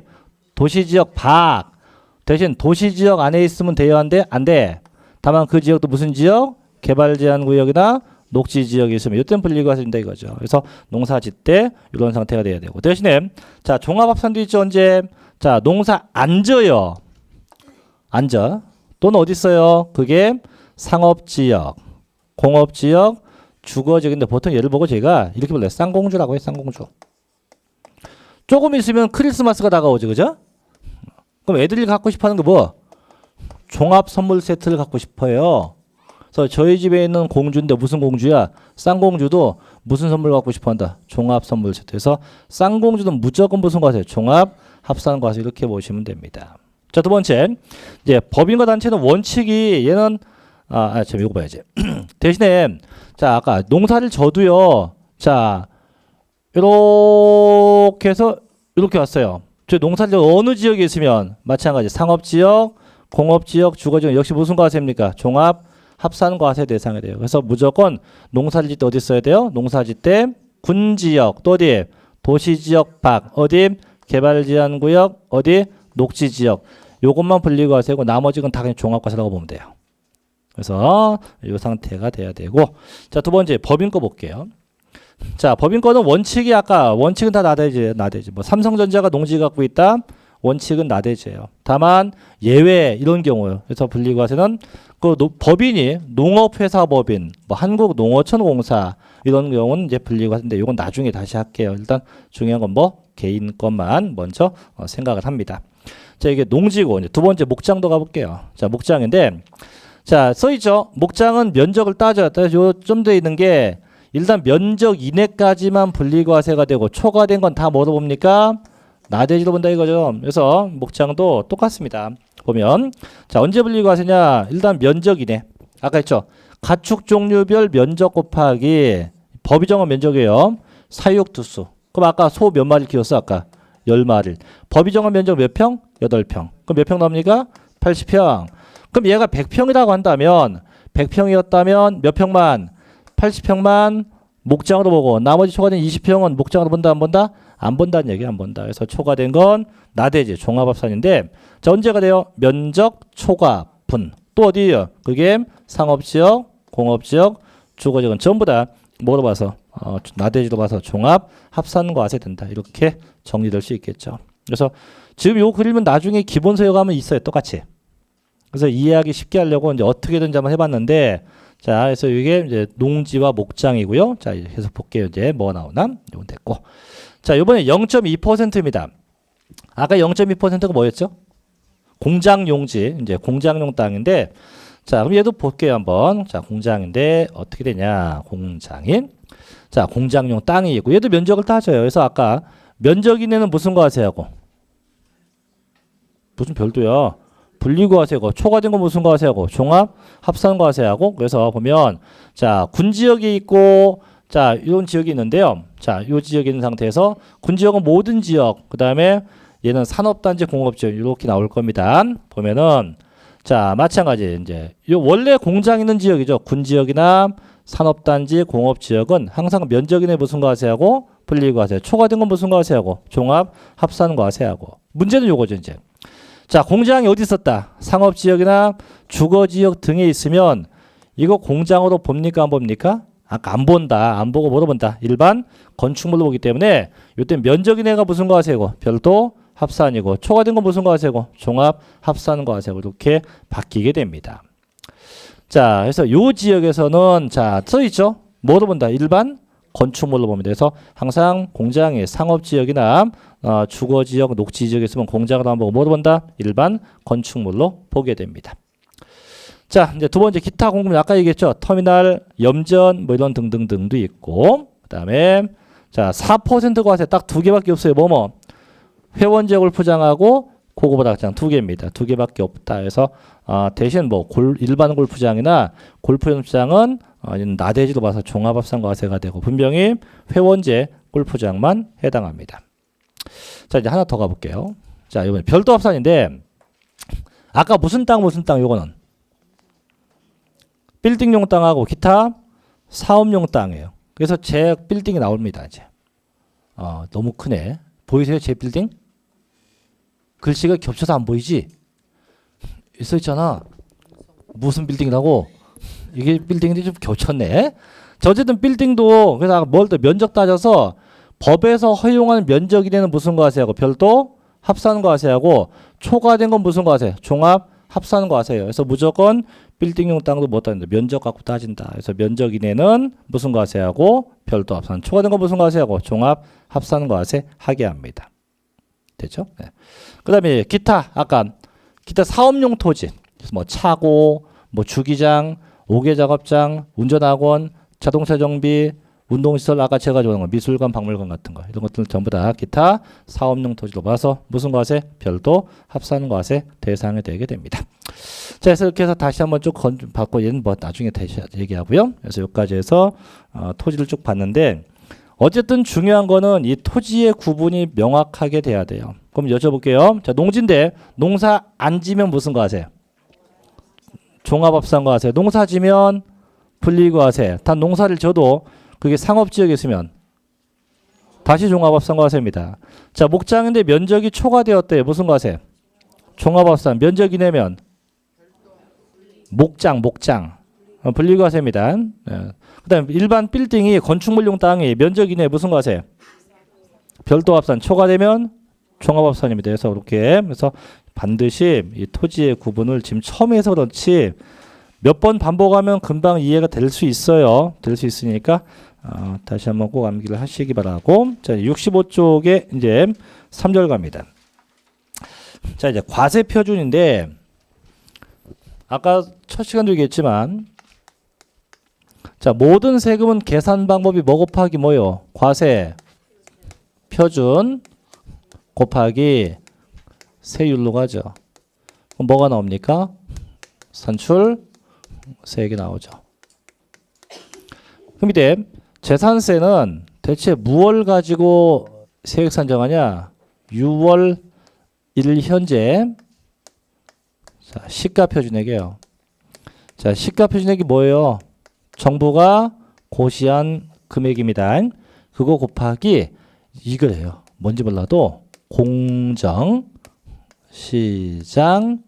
도시지역 밖. 대신 도시지역 안에 있으면 돼요? 안 돼? 안 돼. 다만 그 지역도 무슨 지역? 개발제한구역이나 녹지지역이 있으면 이때는 분리과세인다 이거죠. 그래서 농사 짓때 이런 상태가 돼야 되고 대신에 자 종합합산도 있죠. 언제? 자 농사 안 져요. 안 져. 또는 어디 있어요? 그게 상업지역 공업지역, 주거지역인데 보통 예를 보고 제가 이렇게 불러요. 쌍공주라고 해요. 쌍공주. 조금 있으면 크리스마스가 다가오죠. 그죠? 그럼 애들이 갖고 싶어하는 거 뭐? 종합 선물 세트를 갖고 싶어요. 그래서 저희 집에 있는 공주인데 무슨 공주야? 쌍공주도 무슨 선물 갖고 싶어한다? 종합 선물 세트. 그래서 쌍공주는 무조건 무슨 과세? 종합 합산 과세 이렇게 보시면 됩니다. 자, 두 번째. 이제 법인과 단체는 원칙이 얘는 참 이거 봐야지. 대신에 자 아까 농사를 져도요. 자 이렇게 해서 이렇게 왔어요. 저 농사를 어느 지역에 있으면 마찬가지 상업지역, 공업지역, 주거지역 역시 무슨 과세입니까? 종합 합산 과세 대상이 돼요. 그래서 무조건 농사를 짓 때 어디 써야 돼요? 농사 짓 때 군지역, 또 어디? 도시지역 밖, 어디? 개발제한구역, 어디? 녹지지역. 요것만 분리과세고 나머지는 다 그냥 종합과세라고 보면 돼요. 그래서 이 상태가 돼야 되고, 자, 두 번째 법인거 볼게요. 자, 법인거는 원칙이 아까 원칙은 다 나대지. 뭐 삼성전자가 농지 갖고 있다. 원칙은 나대지예요. 다만 예외 이런 경우요. 그래서 분리과세는 그 법인이 농업회사 법인, 뭐 한국농어촌공사 이런 경우는 이제 분리과세인데 이건 나중에 다시 할게요. 일단 중요한 건 뭐 개인 것만 먼저 생각을 합니다. 자, 이게 농지고 이제 두 번째 목장도 가볼게요. 자, 목장인데 자, 써있죠. 목장은 면적을 따져야 좀 돼 있는 게 일단 면적 이내까지만 분리과세가 되고 초과된 건 다 뭐로 봅니까? 나대지로 본다 이거죠. 그래서 목장도 똑같습니다. 보면 자, 언제 분리과세냐? 일단 면적 이내. 아까 했죠. 가축 종류별 면적 곱하기 법이 정한 면적이에요. 사육두수. 그럼 아까 소 몇 마리 키웠어? 아까 10마리. 법이 정한 면적 몇 평? 8평. 그럼 몇 평 나옵니까? 80평. 그럼 얘가 100평이라고 한다면 100평이었다면 몇 평만? 80평만 목장으로 보고 나머지 초과된 20평은 목장으로 본다 안 본다? 안 본다는 얘기 안 본다. 그래서 초과된 건 나대지 종합합산인데 자, 언제가 돼요? 면적 초과분. 또 어디예요? 그게 상업지역, 공업지역, 주거지역은 전부 다 뭐로 봐서 나대지로 봐서 종합합산과세 된다. 이렇게 정리될 수 있겠죠. 그래서 지금 요 그림은 나중에 기본서에 가면 있어요. 똑같이. 그래서 이해하기 쉽게 하려고 이제 어떻게든지 한번 해봤는데 자, 그래서 이게 이제 농지와 목장이고요. 자, 계속 볼게요. 이제 뭐가 나오나? 이건 됐고. 자, 이번에 0.2%입니다. 아까 0.2%가 뭐였죠? 공장용지, 이제 공장용 땅인데, 자, 그럼 얘도 볼게요, 한번. 자, 공장인데, 어떻게 되냐, 공장인. 자, 공장용 땅이 있고, 얘도 면적을 따져요. 그래서 아까 면적 이내는 무슨 과세하고? 무슨 별도야? 분리과세고, 초과된 건 무슨 과세하고? 종합 합산과세하고, 그래서 보면, 자, 군지역이 있고, 자, 이런 지역이 있는데요. 자, 이 지역이 있는 상태에서 군지역은 모든 지역, 그 다음에 얘는 산업단지 공업지역 이렇게 나올 겁니다. 보면은 자, 마찬가지 이제 요 원래 공장 있는 지역이죠. 군지역이나 산업단지 공업지역은 항상 면적이네 무슨 과세하고 분리과세, 초과된 건 무슨 과세하고 종합 합산과세하고. 문제는 요거죠 이제. 자, 공장이 어디 있었다? 상업지역이나 주거지역 등에 있으면 이거 공장으로 봅니까 안 봅니까? 아까 안 본다. 안 보고 뭐로 본다? 일반 건축물로 보기 때문에 이때 면적 이내가 무슨 과세고 별도 합산이고 초과된 건 무슨 과세고 종합 합산과세고 이렇게 바뀌게 됩니다. 자, 그래서 요 지역에서는 자, 써 있죠. 뭐로 본다? 일반 건축물로 봅니다. 그래서 항상 공장이 상업지역이나 주거지역, 녹지지역에 있으면 공장을 안 보고 뭐로 본다? 일반 건축물로 보게 됩니다. 자, 이제 두 번째 기타 공급 아까 얘기했죠. 터미널, 염전 뭐 이런 등등등도 있고 그다음에 자, 4% 과세 딱 두 개밖에 없어요. 뭐뭐? 회원제 골프장하고 고급 오락장 두 개입니다. 두 개밖에 없다. 그래서 대신 뭐 일반 골프장이나 골프 연습장은 나대지로 봐서 종합합산과세가 되고 분명히 회원제 골프장만 해당합니다. 자, 이제 하나 더 가볼게요. 자, 이번에 별도 합산인데 아까 무슨 땅 요거는 빌딩용 땅하고 기타 사업용 땅이에요. 그래서 제 빌딩이 나옵니다. 이제 너무 크네. 보이세요? 제 빌딩? 글씨가 겹쳐서 안 보이지? 써 있잖아. 무슨 빌딩이라고? 이게 빌딩인데 좀 겹쳤네. 자, 어쨌든 빌딩도 그래서 뭘 더 면적 따져서 법에서 허용한 면적 이내는 무슨 과세하고 별도 합산과세하고 초과된 건 무슨 과세? 종합 합산과세예요. 그래서 무조건 빌딩용 땅도 못 따진다. 면적 갖고 따진다. 그래서 면적 이내는 무슨 과세하고 별도 합산. 초과된 건 무슨 과세하고 종합 합산과세 하게 합니다. 됐죠? 네. 그 다음에 기타 아까 기타 사업용 토지 뭐 차고 뭐 주기장, 오개 작업장, 운전학원, 자동차 정비, 운동시설 아까 제가 좋아하는 거 미술관, 박물관 같은 거 이런 것들 전부 다 기타 사업용 토지로 봐서 무슨 과세? 별도 합산과세 대상이 되게 됩니다. 자, 그래서 이렇게 해서 다시 한번 쭉 받고 얘는 뭐 나중에 다시 얘기하고요. 그래서 여기까지 해서 토지를 쭉 봤는데 어쨌든 중요한 거는 이 토지의 구분이 명확하게 돼야 돼요. 그럼 여쭤볼게요. 자, 농지인데 농사 안 지면 무슨 과세? 종합합산과세. 농사지면 분리과세. 단 농사를 져도 그게 상업지역에 있으면 다시 종합합산과세입니다. 자, 목장인데 면적이 초과되었대. 무슨 과세? 종합합산. 면적이 내면 목장. 분리과세입니다. 네. 그다음 일반 빌딩이 건축물용 땅이 면적이 내 무슨 과세? 별도합산. 초과되면 종합합산입니다. 그래서 이렇게 그래서 반드시 이 토지의 구분을 지금 처음 해서 그렇지 몇 번 반복하면 금방 이해가 될 수 있어요. 될 수 있으니까 다시 한번 꼭 암기를 하시기 바라고. 자, 65쪽에 이제 3절 갑니다. 자, 이제 과세 표준인데 아까 첫 시간도 얘기했지만 자, 모든 세금은 계산 방법이 뭐 곱하기 뭐요? 과세 표준 곱하기 세율로 가죠. 그럼 뭐가 나옵니까? 산출 세액이 나오죠. 그럼 이때 재산세는 대체 무엇을 가지고 세액 산정하냐? 6월 1일 현재 자, 시가 표준액이에요. 자, 시가 표준액이 뭐예요? 정부가 고시한 금액입니다. 그거 곱하기 이거예요. 뭔지 몰라도 공정 시장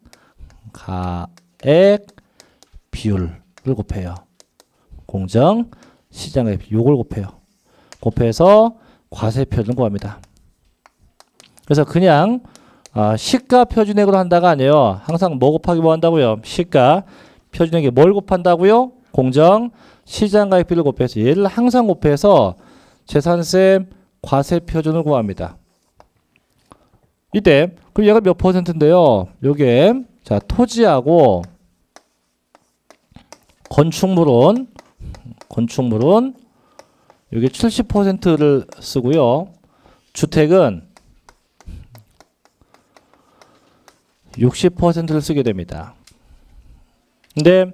가액 비율을 곱해요. 공정 시장 가액 비율 요걸 곱해요. 곱해서 과세 표준을 구합니다. 그래서 그냥 시가 표준액으로 한다가 아니에요. 항상 뭐 곱하기 뭐 한다고요? 시가 표준액에 뭘 곱한다고요? 공정 시장 가액 비율을 곱해서 얘를 항상 곱해서 재산세 과세 표준을 구합니다. 이때 그럼 얘가 몇 퍼센트인데요? 요게 자, 토지하고 건축물은 여기 70%를 쓰고요. 주택은 60%를 쓰게 됩니다. 근데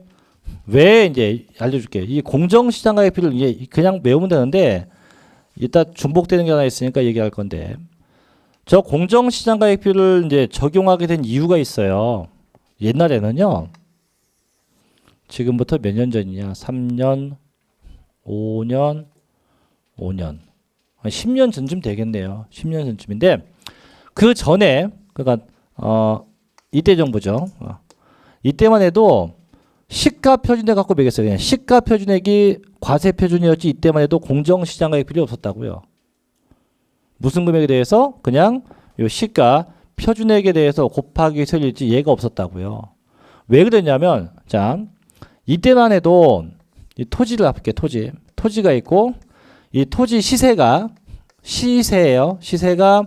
왜 이제 알려줄게. 이 공정시장 가액 비율을 이제 그냥 외우면 되는데 이따 중복되는 게 하나 있으니까 얘기할 건데 저 공정시장 가액 비율을 이제 적용하게 된 이유가 있어요. 옛날에는요. 지금부터 몇 년 전이냐? 3년, 5년, 10년 전쯤 되겠네요. 10년 전쯤인데 그 전에 그러니까 이때 정부죠. 이때만 해도 시가 표준액 갖고 매겼어요. 그냥 시가 표준액이 과세 표준이었지 이때만 해도 공정시장 가액 필요 없었다고요. 무슨 금액에 대해서 그냥 요 시가 표준액에 대해서 곱하기 세율이지 얘가 없었다고요. 왜 그랬냐면 자 이때만 해도 이 토지를 할게 토지가 있고 이 토지 시세예요. 시세가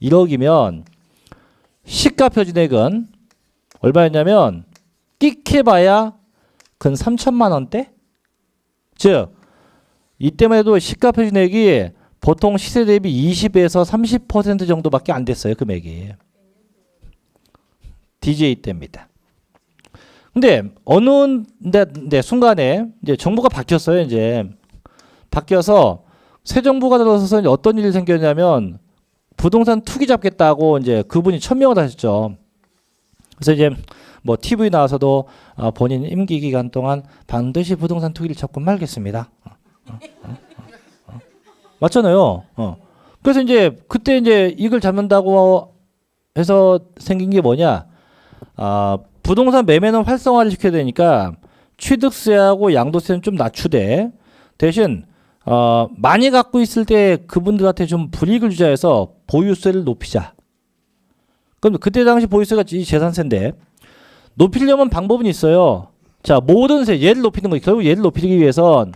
1억이면 시가 표준액은 얼마였냐면 끽해봐야 근 3천만 원대? 즉 이때만 해도 시가 표준액이 보통 시세 대비 20에서 30% 정도밖에 안 됐어요. 금액이. DJ 때입니다. 근데 어느 순간에 이제 정부가 바뀌었어요. 이제 바뀌어서 새 정부가 들어서서 이제 어떤 일이 생겼냐면 부동산 투기 잡겠다고 이제 그분이 천명을 하셨죠. 그래서 이제 뭐 TV 나와서도 본인 임기 기간 동안 반드시 부동산 투기를 잡고 말겠습니다. 맞잖아요. 그래서 이제 그때 이제 이걸 잡는다고 해서 생긴 게 뭐냐? 부동산 매매는 활성화를 시켜야 되니까 취득세하고 양도세는 좀 낮추되 대신 많이 갖고 있을 때 그분들한테 좀 불이익을 주자 해서 보유세를 높이자. 그럼 그때 당시 보유세가 이 재산세인데 높이려면 방법은 있어요. 자, 모든 세 얘를 높이는 거 결국 얘를 높이기 위해선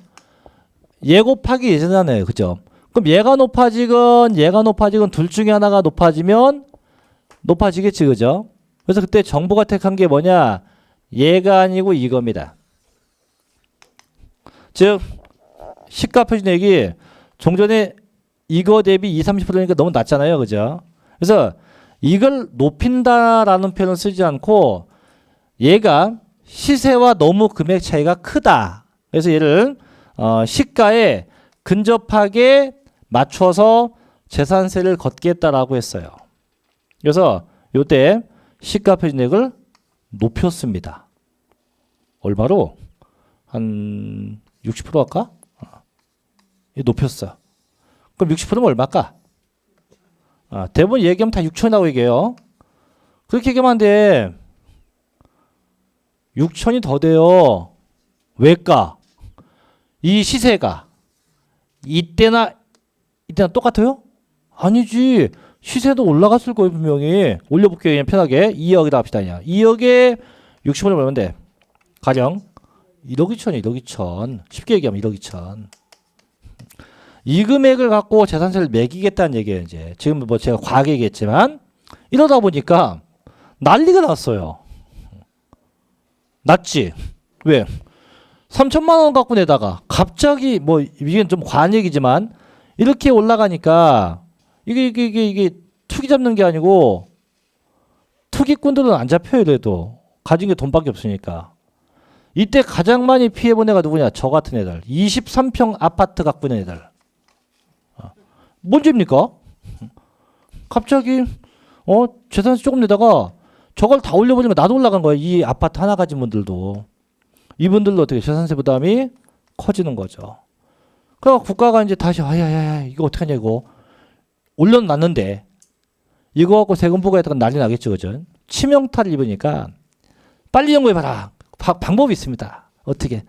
얘 곱하기 예잖아요. 그죠? 그럼 얘가 높아지건 둘 중에 하나가 높아지면 높아지겠지. 그죠? 그래서 그때 정부가 택한 게 뭐냐? 얘가 아니고 이겁니다. 즉 시가 표준액이 종전에 이거 대비 20-30%니까 너무 낮잖아요. 그죠? 그래서 이걸 높인다라는 표현을 쓰지 않고 얘가 시세와 너무 금액 차이가 크다. 그래서 얘를 시가에 근접하게 맞춰서 재산세를 걷겠다라고 했어요. 그래서 이때 시가 표준액을 높였습니다. 얼마로? 한 60% 할까? 높였어. 그럼 60%면 얼마일까? 대부분 얘기하면 다 6천이라고 얘기해요. 그렇게 얘기하면 안 돼. 6천이 더 돼요. 왜까? 이 시세가 이때나 똑같아요? 아니지. 시세도 올라갔을 거예요, 분명히. 올려볼게요, 그냥 편하게. 2억이다 합시다, 그냥. 2억에 60원을 벌면 돼. 가령 1억 2천이 1억 2천. 쉽게 얘기하면 1억 2천. 이 금액을 갖고 재산세를 매기겠다는 얘기예요, 이제. 지금 뭐 제가 과하게 얘기했지만 이러다 보니까 난리가 났어요. 났지? 왜? 3천만 원 갖고 내다가 갑자기 뭐 이게 좀 과한 얘기지만 이렇게 올라가니까 이게 투기 잡는 게 아니고 투기꾼들은 안 잡혀요. 이래도 가진 게 돈밖에 없으니까. 이때 가장 많이 피해본 애가 누구냐? 저 같은 애들. 23평 아파트 갖고 있는 애들. 뭔 죄입니까? 갑자기 재산세 조금 내다가 저걸 다 올려버리면 나도 올라간 거예요. 이 아파트 하나 가진 분들도. 이분들도 어떻게 재산세 부담이 커지는 거죠. 그러니까 국가가 이제 다시 야야야 이거 어떡하냐 이거 올려놨는데 이거 갖고 세금 부과했다가 난리 나겠죠. 그죠? 치명타를 입으니까 빨리 연구해봐라. 방법이 있습니다. 어떻게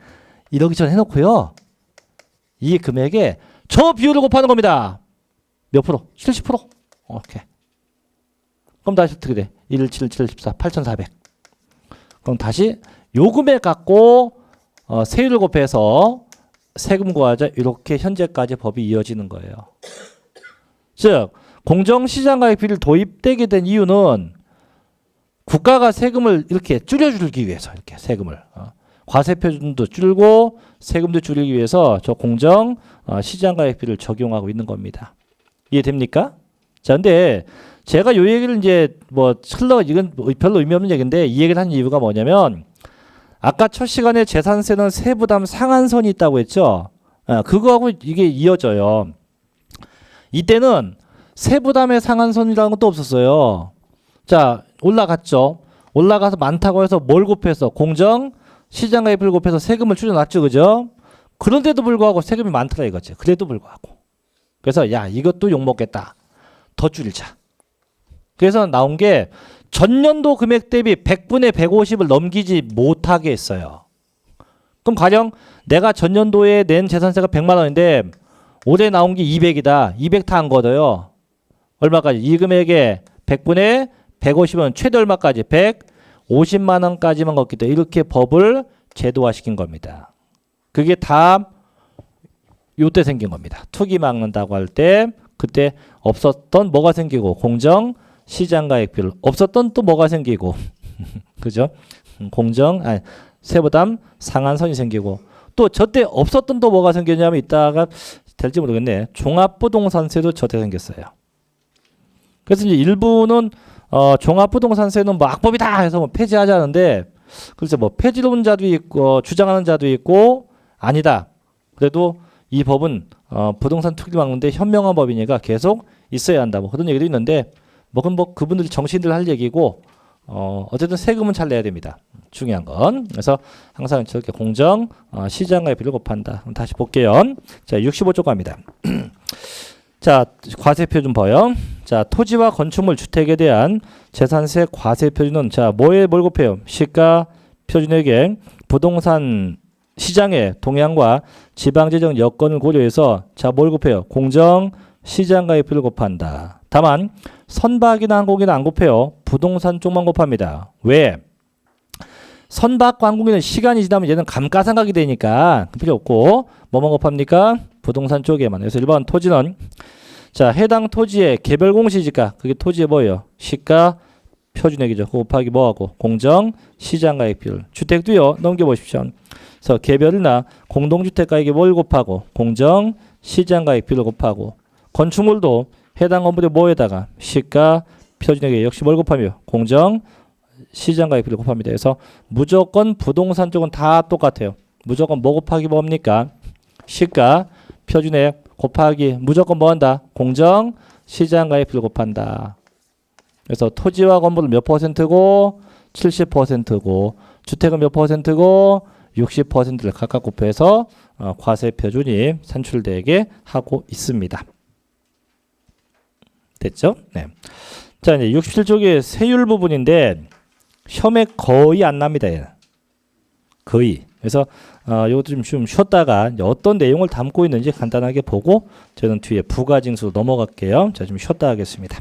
1억 2천 해놓고요. 이 금액에 저 비율을 곱하는 겁니다. 몇 프로? 70%? 오케이. 그럼 다시 어떻게 돼? 1, 7, 7, 14, 8,400. 그럼 다시 요 금액 갖고 세율을 곱해서 세금 구하자. 이렇게 현재까지 법이 이어지는 거예요. 즉 공정시장가액비를 도입되게 된 이유는 국가가 세금을 이렇게 줄여주기 위해서 이렇게 세금을 과세 표준도 줄고 세금도 줄이기 위해서 저 공정 시장가액비를 적용하고 있는 겁니다. 이해됩니까? 자, 근데 제가 요 얘기를 이제 뭐 이건 별로 의미 없는 얘기인데 이 얘기를 한 이유가 뭐냐면 아까 첫 시간에 재산세는 세부담 상한선이 있다고 했죠. 그거하고 이게 이어져요. 이때는 세부담의 상한선이라는 것도 없었어요. 자, 올라갔죠. 올라가서 많다고 해서 뭘 곱해서 공정 시장가액비를 곱해서 세금을 줄여놨죠. 그죠? 그런데도 불구하고 세금이 많더라 이거지. 그래도 불구하고. 그래서 야 이것도 욕먹겠다. 더 줄이자. 그래서 나온 게 전년도 금액 대비 100분의 150을 넘기지 못하게 했어요. 그럼 가령 내가 전년도에 낸 재산세가 100만 원인데 올해 나온 게 200이다. 200 다 안 걷어요. 얼마까지? 이 금액에 100분의 150은 최대 얼마까지? 150만 원까지만 걷기 때문에 이렇게 법을 제도화시킨 겁니다. 그게 다 요때 생긴 겁니다. 투기 막는다고 할 때 그때 없었던 뭐가 생기고 공정 시장가액비를 없었던 또 뭐가 생기고 그죠? 세부담 상한선이 생기고 또 저때 없었던 또 뭐가 생겼냐면 이따가 될지 모르겠네. 종합부동산세도 저때 생겼어요. 그래서 이제 일부는 종합부동산세는 뭐 악법이다 해서 뭐 폐지하자는데 글쎄 뭐 폐지론자도 있고 주장하는 자도 있고 아니다. 그래도 이 법은 부동산 투기를 막는데 현명한 법이니까 계속 있어야 한다. 뭐 그런 얘기도 있는데 그건 뭐 그분들이 정신들 할 얘기고 어쨌든 세금은 잘 내야 됩니다. 중요한 건. 그래서 항상 저렇게 공정 시장가액비를 곱한다. 그럼 다시 볼게요. 자 65쪽 갑니다. 자 과세표 좀 봐요. 자 토지와 건축물 주택에 대한 재산세 과세 표준은 자 뭘 곱해요? 시가 표준액에 부동산 시장의 동향과 지방재정 여건을 고려해서 자 뭘 곱해요? 공정 시장가액비를 곱한다. 다만 선박이나 항공기는 안 곱해요. 부동산 쪽만 곱합니다. 왜? 선박과 항공기는 시간이 지나면 얘는 감가상각이 되니까 필요 없고 뭐만 곱합니까? 부동산 쪽에만. 그래서 1번 토지는 자 해당 토지의 개별 공시지가 그게 토지의 뭐예요? 시가 표준액이죠. 곱하기 뭐하고? 공정 시장가액비율. 주택도요. 넘겨보십시오. 그래서 개별이나 공동주택가액에 뭘 곱하고? 공정 시장가액비율을 곱하고 건축물도 해당 건물의 뭐에다가 시가 표준액에 역시 뭘 곱하며 공정 시장가액비를 곱합니다. 그래서 무조건 부동산 쪽은 다 똑같아요. 무조건 뭐 곱하기 뭡니까? 시가 표준액 곱하기 무조건 뭐 한다? 공정 시장가액비를 곱한다. 그래서 토지와 건물은 몇 퍼센트고 70%고 주택은 몇 %고 60%를 각각 곱해서 과세 표준이 산출되게 하고 있습니다. 됐죠? 네. 자, 이제 67쪽의 세율 부분인데 시험에 거의 안 납니다. 얘는. 거의. 그래서 이것도 좀 쉬었다가 어떤 내용을 담고 있는지 간단하게 보고 저는 뒤에 부가징수 넘어갈게요. 자, 좀 쉬었다 하겠습니다.